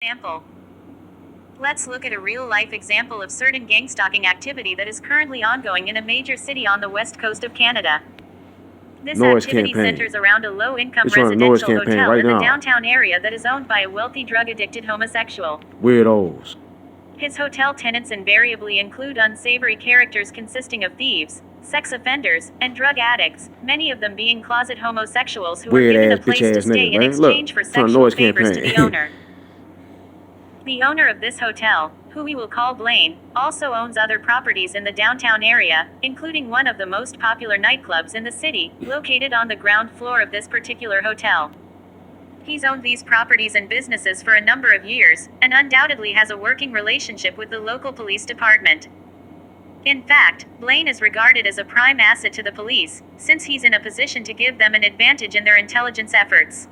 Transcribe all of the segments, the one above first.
Example. Let's look at a real-life example of certain gangstalking activity that is currently ongoing in a major city on the west coast of Canada. This Noise activity campaign. centers around a low-income They're trying to noise residential campaign hotel right in the now. downtown area that is owned by a wealthy drug-addicted homosexual. Weirdos. His hotel tenants invariably include unsavory characters consisting of thieves, sex offenders, and drug addicts, many of them being closet homosexuals who are Weird given a ass, place bitch to ass stay niggas, in man. Look, exchange for trying to sexual noise favors to the campaign. owner. The owner of this hotel, who we will call Blaine, also owns other properties in the downtown area, including one of the most popular nightclubs in the city, located on the ground floor of this particular hotel. He's owned these properties and businesses for a number of years, and undoubtedly has a working relationship with the local police department. In fact, Blaine is regarded as a prime asset to the police, since he's in a position to give them an advantage in their intelligence efforts.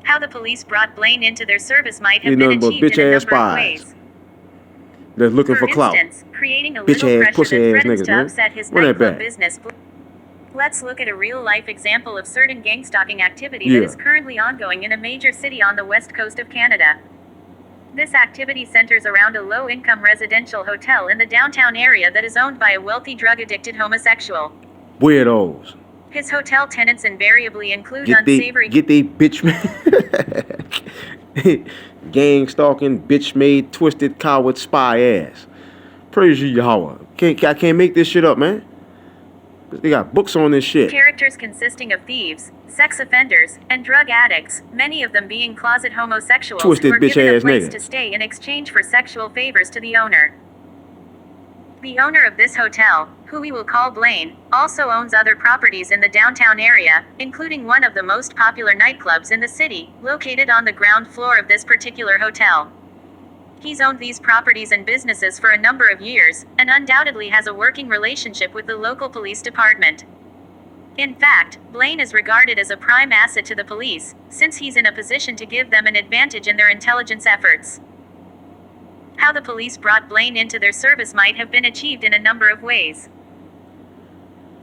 How the police brought Blaine into their service might have been achieved in a number of ways. That's looking For for clout. instance, creating a Bitch little ass, pressure pussy that ass threatens niggas, to man. upset his Run that nightclub back. business. Let's look at a real-life example of certain gangstalking activity Yeah. that is currently ongoing in a major city on the west coast of Canada. This activity centers around a low-income residential hotel in the downtown area that is owned by a wealthy drug-addicted homosexual. Weirdos. His hotel tenants invariably include Get unsavory they bitch gang stalking, bitch made, twisted, coward, spy ass. Praise you, Yahweh. I can't make this shit up, man. They got books on this shit. characters consisting of thieves, sex offenders, and drug addicts, many of them being closet homosexuals Twisted who are given a bitch-ass place niggas. to stay in exchange for sexual favors to the owner. The owner of this hotel, who we will call Blaine, also owns other properties in the downtown area, including one of the most popular nightclubs in the city, located on the ground floor of this particular hotel. He's owned these properties and businesses for a number of years, and undoubtedly has a working relationship with the local police department. In fact, Blaine is regarded as a prime asset to the police, since he's in a position to give them an advantage in their intelligence efforts. How the police brought Blaine into their service might have been achieved in a number of ways.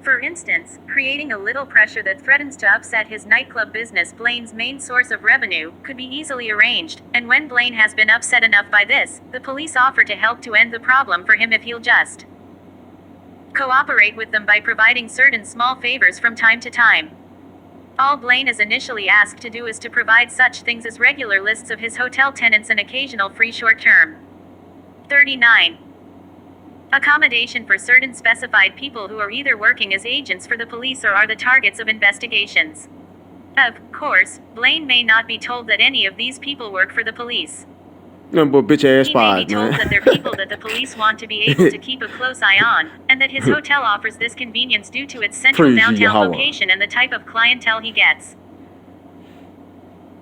For instance, creating a little pressure that threatens to upset his nightclub business, Blaine's main source of revenue, could be easily arranged, and when Blaine has been upset enough by this, the police offer to help to end the problem for him if he'll just cooperate with them by providing certain small favors from time to time. All Blaine is initially asked to do is to provide such things as regular lists of his hotel tenants and occasional free short-term 39. Accommodation for certain specified people who are either working as agents for the police or are the targets of investigations. Of course, Blaine may not be told that any of these people work for the police. Number of bitch ass He may spies, be told man. that they're people that the police want to be able to keep a close eye on, and that his hotel offers this convenience due to its central Praise ye downtown Yahweh. location and the type of clientele he gets.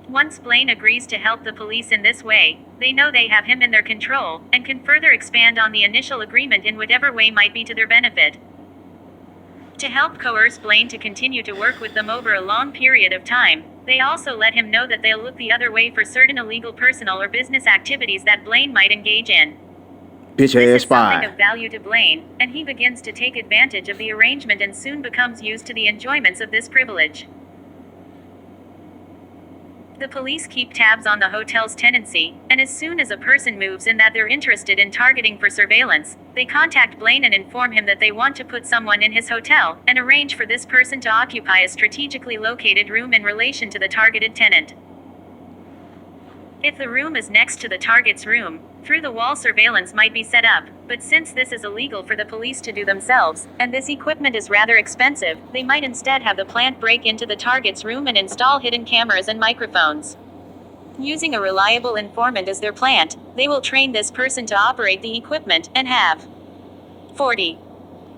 Once Blaine agrees to help the police in this way, they know they have him in their control, and can further expand on the initial agreement in whatever way might be to their benefit. To help coerce Blaine to continue to work with them over a long period of time, they also let him know that they'll look the other way for certain illegal personal or business activities that Blaine might engage in. Bitch This ass is something spy. of value to Blaine, and he begins to take advantage of the arrangement and soon becomes used to the enjoyments of this privilege. The police keep tabs on the hotel's tenancy, and as soon as a person moves in that they're interested in targeting for surveillance, they contact Blaine and inform him that they want to put someone in his hotel, and arrange for this person to occupy a strategically located room in relation to the targeted tenant. If the room is next to the target's room, through-the-wall surveillance might be set up, but since this is illegal for the police to do themselves, and this equipment is rather expensive, they might instead have the plant break into the target's room and install hidden cameras and microphones. Using a reliable informant as their plant, they will train this person to operate the equipment, and have 40.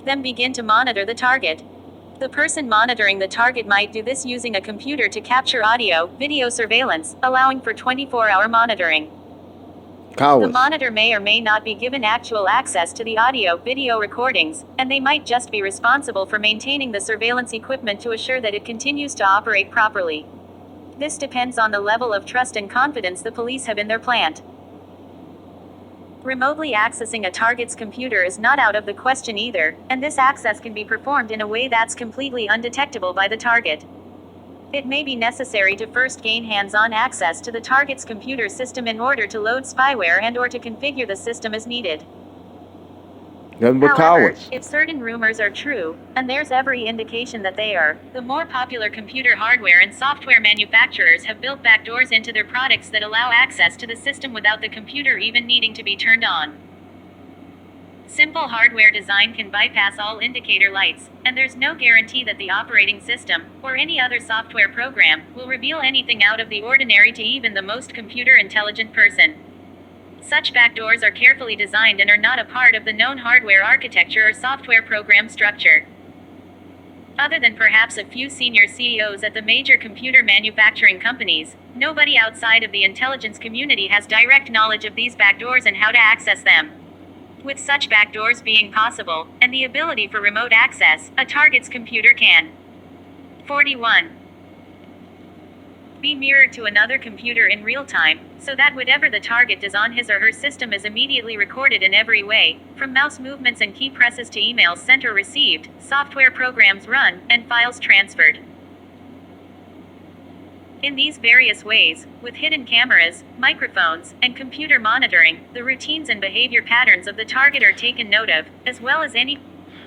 Them begin to monitor the target. The person monitoring the target might do this using a computer to capture audio, video surveillance, allowing for 24-hour monitoring. The Cowards. monitor may or may not be given actual access to the audio, video recordings, and they might just be responsible for maintaining the surveillance equipment to assure that it continues to operate properly. This depends on the level of trust and confidence the police have in their plant. Remotely accessing a target's computer is not out of the question either, and this access can be performed in a way that's completely undetectable by the target. It may be necessary to first gain hands-on access to the target's computer system in order to load spyware and/or to configure the system as needed. Nothing but However, cowards. if certain rumors are true, and there's every indication that they are, the more popular computer hardware and software manufacturers have built backdoors into their products that allow access to the system without the computer even needing to be turned on. Simple hardware design can bypass all indicator lights, and there's no guarantee that the operating system, or any other software program, will reveal anything out of the ordinary to even the most computer intelligent person. Such backdoors are carefully designed and are not a part of the known hardware architecture or software program structure. Other than perhaps a few senior CEOs at the major computer manufacturing companies, nobody outside of the intelligence community has direct knowledge of these backdoors and how to access them. With such backdoors being possible, and the ability for remote access, a target's computer can 41. Be mirrored to another computer in real time, so that whatever the target does on his or her system is immediately recorded in every way, from mouse movements and key presses to emails sent or received, software programs run, and files transferred. In these various ways, with hidden cameras, microphones, and computer monitoring, the routines and behavior patterns of the target are taken note of, as well as any...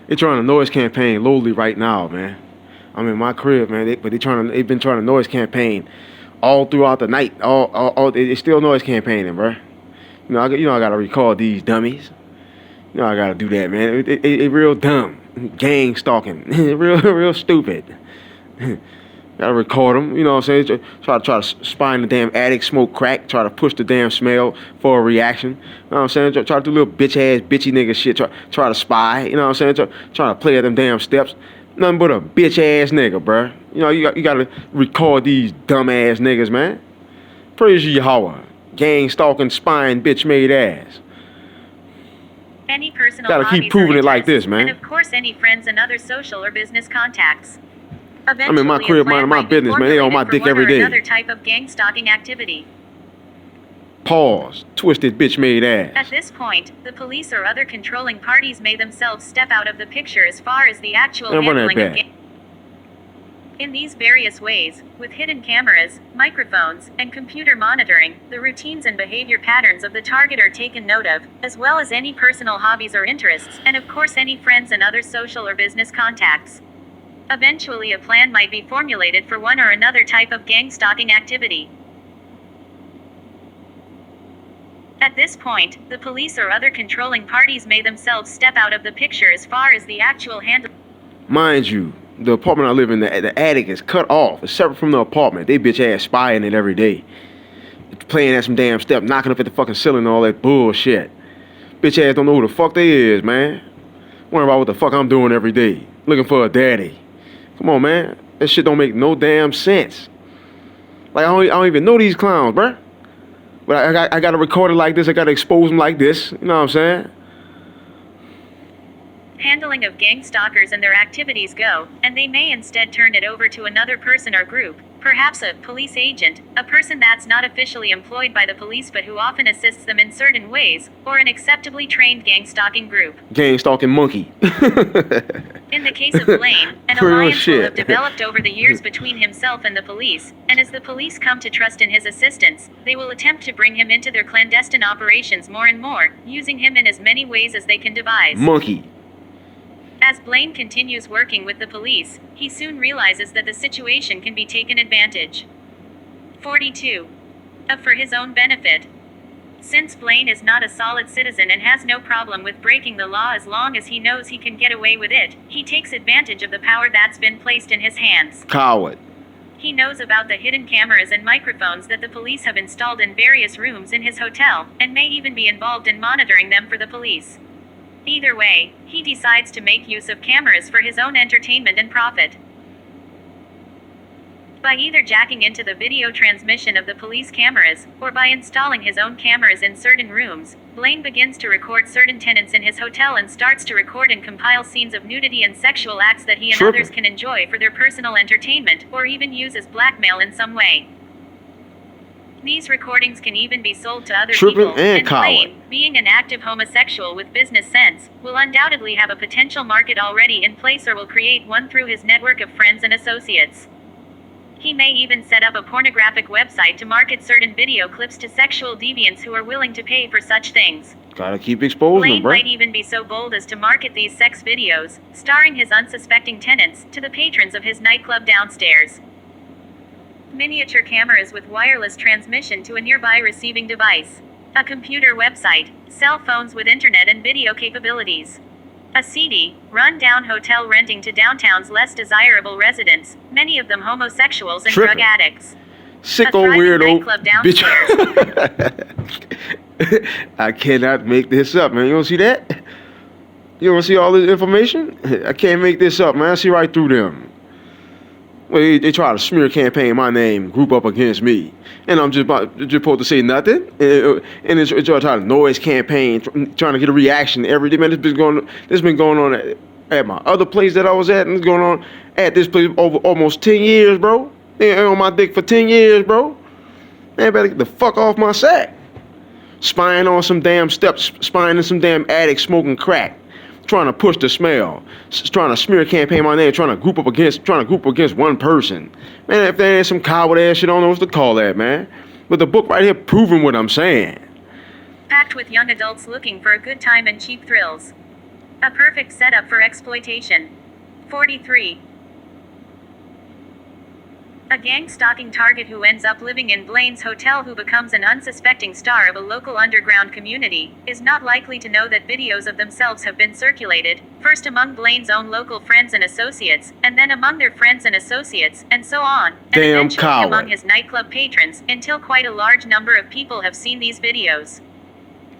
They're trying to noise campaign lowly right now, man. I'm in my crib, man. They've been trying to noise campaign all throughout the night. It's still noise campaigning, bro. I gotta record these dummies. I gotta do that, man. It real dumb. Gang stalking. real stupid. Gotta record them, you know what I'm saying? Try to spy in the damn attic, smoke crack, try to push the damn smell for a reaction. You know what I'm saying? Try to do little bitchy nigga shit. Try to spy, you know what I'm saying? Try to play at them damn steps. Nothing but a bitch ass nigga, bruh. You gotta record these dumb ass niggas, man. Praise Yahweh. Gang stalking, spying, bitch made ass. Any personal Gotta keep proving it like this, man. And of course any friends and other social or business contacts. I'm in my crib minding my business, man. They on my dick every day. Another type of gang stalking activity. Pause. Twisted bitch made ass. At this point, the police or other controlling parties may themselves step out of the picture as far as the actual handling of gang. In these various ways, with hidden cameras, microphones, and computer monitoring, the routines and behavior patterns of the target are taken note of, as well as any personal hobbies or interests, and of course any friends and other social or business contacts. Eventually a plan might be formulated for one or another type of gang stalking activity. At this point, the police or other controlling parties may themselves step out of the picture as far as the actual handling. Mind you, the apartment I live in, the attic is cut off. It's separate from the apartment. They bitch ass spying it every day. Playing at some damn step, knocking up at the fucking ceiling and all that bullshit. Bitch ass don't know who the fuck they is, man. Worrying about what the fuck I'm doing every day. Looking for a daddy. Come on, man. That shit don't make no damn sense. Like, I don't even know these clowns, bruh. But I gotta record it like this. I gotta expose them like this. You know what I'm saying? Handling of gang stalkers and their activities go, and they may instead turn it over to another person or group, perhaps a police agent, a person that's not officially employed by the police but who often assists them in certain ways, or an acceptably trained gang stalking group. Gang stalking monkey. In the case of Blaine, an alliance will have developed over the years between himself and the police, and as the police come to trust in his assistance, they will attempt to bring him into their clandestine operations more and more, using him in as many ways as they can devise. Monkey. As Blaine continues working with the police, he soon realizes that the situation can be taken advantage. 42. For his own benefit. Since Blaine is not a solid citizen and has no problem with breaking the law as long as he knows he can get away with it, he takes advantage of the power that's been placed in his hands. Coward. He knows about the hidden cameras and microphones that the police have installed in various rooms in his hotel, and may even be involved in monitoring them for the police. Either way, he decides to make use of cameras for his own entertainment and profit. By either jacking into the video transmission of the police cameras, or by installing his own cameras in certain rooms, Blaine begins to record certain tenants in his hotel and starts to record and compile scenes of nudity and sexual acts that he and others can enjoy for their personal entertainment, or even use as blackmail in some way. These recordings can even be sold to other people, and Blaine, being an active homosexual with business sense, will undoubtedly have a potential market already in place or will create one through his network of friends and associates. He may even set up a pornographic website to market certain video clips to sexual deviants who are willing to pay for such things. Gotta keep exposing them, Blaine bro. might even be so bold as to market these sex videos, starring his unsuspecting tenants, to the patrons of his nightclub downstairs. Miniature cameras with wireless transmission to a nearby receiving device. A computer website, cell phones with internet and video capabilities. A seedy, run-down hotel renting to downtown's less desirable residents, many of them homosexuals and drug addicts. Sicko A thriving weirdo nightclub downstairs. bitch. I cannot make this up, man. You don't see that? You don't see all this information? I can't make this up, man. I see right through them. Well, they try to smear campaign my name, group up against me, and I'm just supposed to say nothing, and it's trying to noise campaign, trying to get a reaction every day. Man, this been going on at my other place that I was at, and it's going on at this place over almost 10 years, bro. They on my dick for 10 years, bro. Man, better get the fuck off my sack. Spying on some damn steps, spying in some damn attic smoking crack. Trying to push the smell, trying to smear campaign my name, trying to group up against one person. Man, if there ain't some coward ass shit, I don't know what to call that, man. But the book right here proving what I'm saying. Packed with young adults looking for a good time and cheap thrills. A perfect setup for exploitation. 43. A gang-stalking target who ends up living in Blaine's hotel, who becomes an unsuspecting star of a local underground community, is not likely to know that videos of themselves have been circulated, first among Blaine's own local friends and associates, and then among their friends and associates, and so on, and Damn eventually coward. among his nightclub patrons, until quite a large number of people have seen these videos.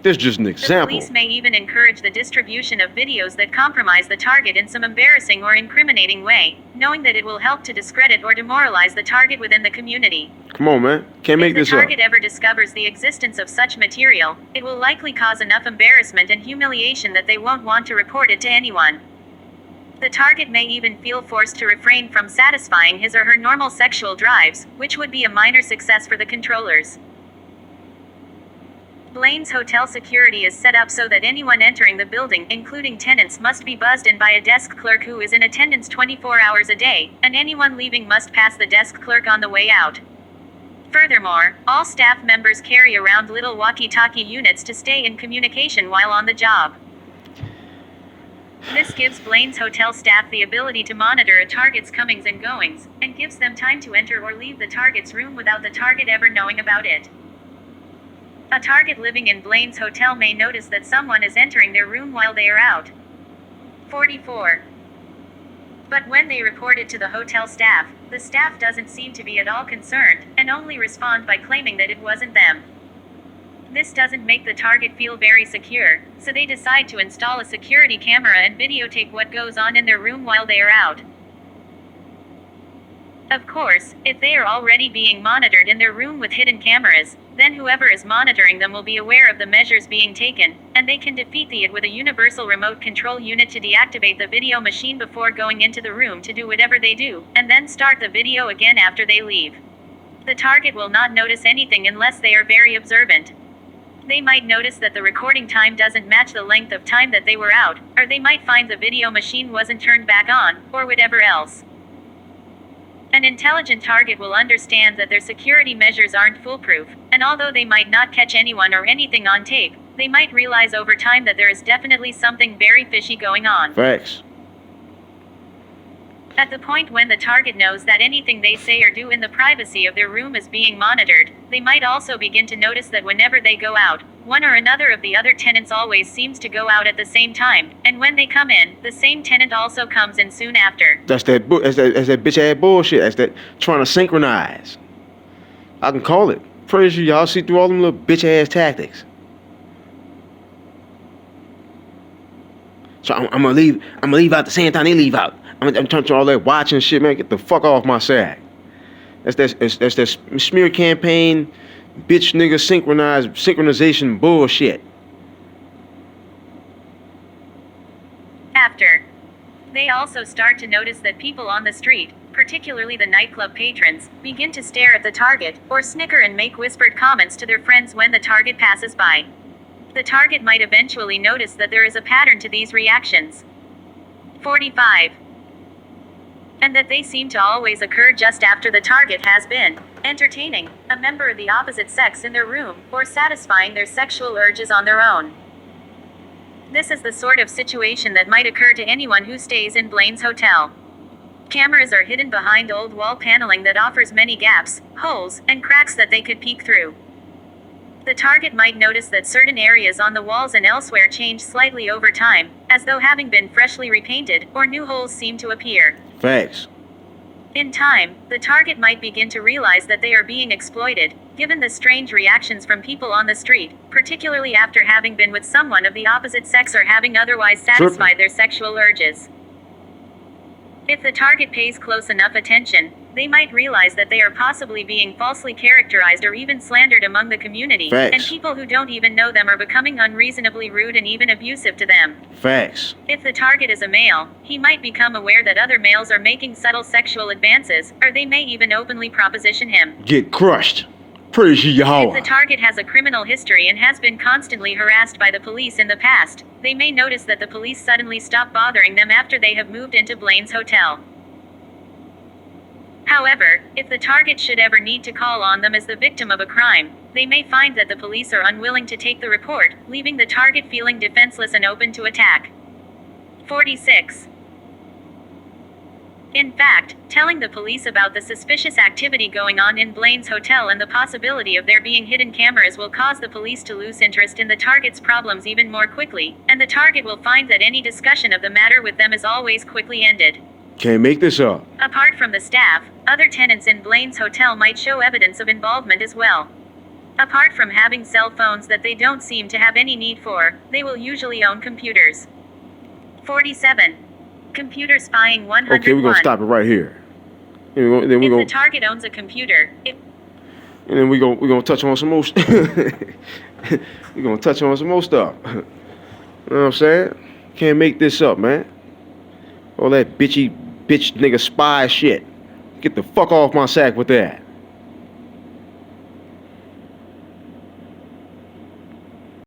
This is just an The example. police may even encourage the distribution of videos that compromise the target in some embarrassing or incriminating way, knowing that it will help to discredit or demoralize the target within the community. Come on, man. Can't make If the this up. target ever discovers the existence of such material, it will likely cause enough embarrassment and humiliation that they won't want to report it to anyone. The target may even feel forced to refrain from satisfying his or her normal sexual drives, which would be a minor success for the controllers. Blaine's hotel security is set up so that anyone entering the building, including tenants, must be buzzed in by a desk clerk who is in attendance 24 hours a day, and anyone leaving must pass the desk clerk on the way out. Furthermore, all staff members carry around little walkie-talkie units to stay in communication while on the job. This gives Blaine's hotel staff the ability to monitor a target's comings and goings, and gives them time to enter or leave the target's room without the target ever knowing about it. A target living in Blaine's hotel may notice that someone is entering their room while they are out. 44. But when they report it to the hotel staff, the staff doesn't seem to be at all concerned, and only respond by claiming that it wasn't them. This doesn't make the target feel very secure, so they decide to install a security camera and videotape what goes on in their room while they are out. Of course, if they are already being monitored in their room with hidden cameras, then whoever is monitoring them will be aware of the measures being taken, and they can defeat it with a universal remote control unit to deactivate the video machine before going into the room to do whatever they do, and then start the video again after they leave. The target will not notice anything unless they are very observant. They might notice that the recording time doesn't match the length of time that they were out, or they might find the video machine wasn't turned back on, or whatever else. An intelligent target will understand that their security measures aren't foolproof, and although they might not catch anyone or anything on tape, they might realize over time that there is definitely something very fishy going on. Facts. At the point when the target knows that anything they say or do in the privacy of their room is being monitored, they might also begin to notice that whenever they go out, one or another of the other tenants always seems to go out at the same time, and when they come in, the same tenant also comes in soon after. That's that bitch ass bullshit. That's that trying to synchronize. I can call it. Pretty sure y'all see through all them little bitch ass tactics. So I'm gonna leave out the same time they leave out. I'm turning all that watching shit, man. Get the fuck off my sack. That's that smear campaign, bitch nigga synchronization bullshit. After. They also start to notice that people on the street, particularly the nightclub patrons, begin to stare at the target, or snicker and make whispered comments to their friends when the target passes by. The target might eventually notice that there is a pattern to these reactions. 45. and that they seem to always occur just after the target has been entertaining a member of the opposite sex in their room, or satisfying their sexual urges on their own. This is the sort of situation that might occur to anyone who stays in Blaine's hotel. Cameras are hidden behind old wall paneling that offers many gaps, holes, and cracks that they could peek through. The target might notice that certain areas on the walls and elsewhere change slightly over time, as though having been freshly repainted, or new holes seem to appear. Facts. In time, the target might begin to realize that they are being exploited, given the strange reactions from people on the street, particularly after having been with someone of the opposite sex or having otherwise satisfied their sexual urges. If the target pays close enough attention, they might realize that they are possibly being falsely characterized or even slandered among the community, Facts. and people who don't even know them are becoming unreasonably rude and even abusive to them. Facts. If the target is a male, he might become aware that other males are making subtle sexual advances, or they may even openly proposition him. Get crushed. Praise ye If the Yahweh. target has a criminal history and has been constantly harassed by the police in the past, they may notice that the police suddenly stop bothering them after they have moved into Blaine's hotel. However, if the target should ever need to call on them as the victim of a crime, they may find that the police are unwilling to take the report, leaving the target feeling defenseless and open to attack. 46. In fact, telling the police about the suspicious activity going on in Blaine's hotel and the possibility of there being hidden cameras will cause the police to lose interest in the target's problems even more quickly, and the target will find that any discussion of the matter with them is always quickly ended. Can't make this up. Apart from the staff, other tenants in Blaine's hotel might show evidence of involvement as well. Apart from having cell phones that they don't seem to have any need for, they will usually own computers. 47. Computer spying 101. Okay, we're gonna stop it right here. And then If we're the target owns a computer, gonna touch on some more. We're gonna touch on some more stuff. You know what I'm saying? Can't make this up, man. All that bitch nigga spy shit. Get the fuck off my sack with that.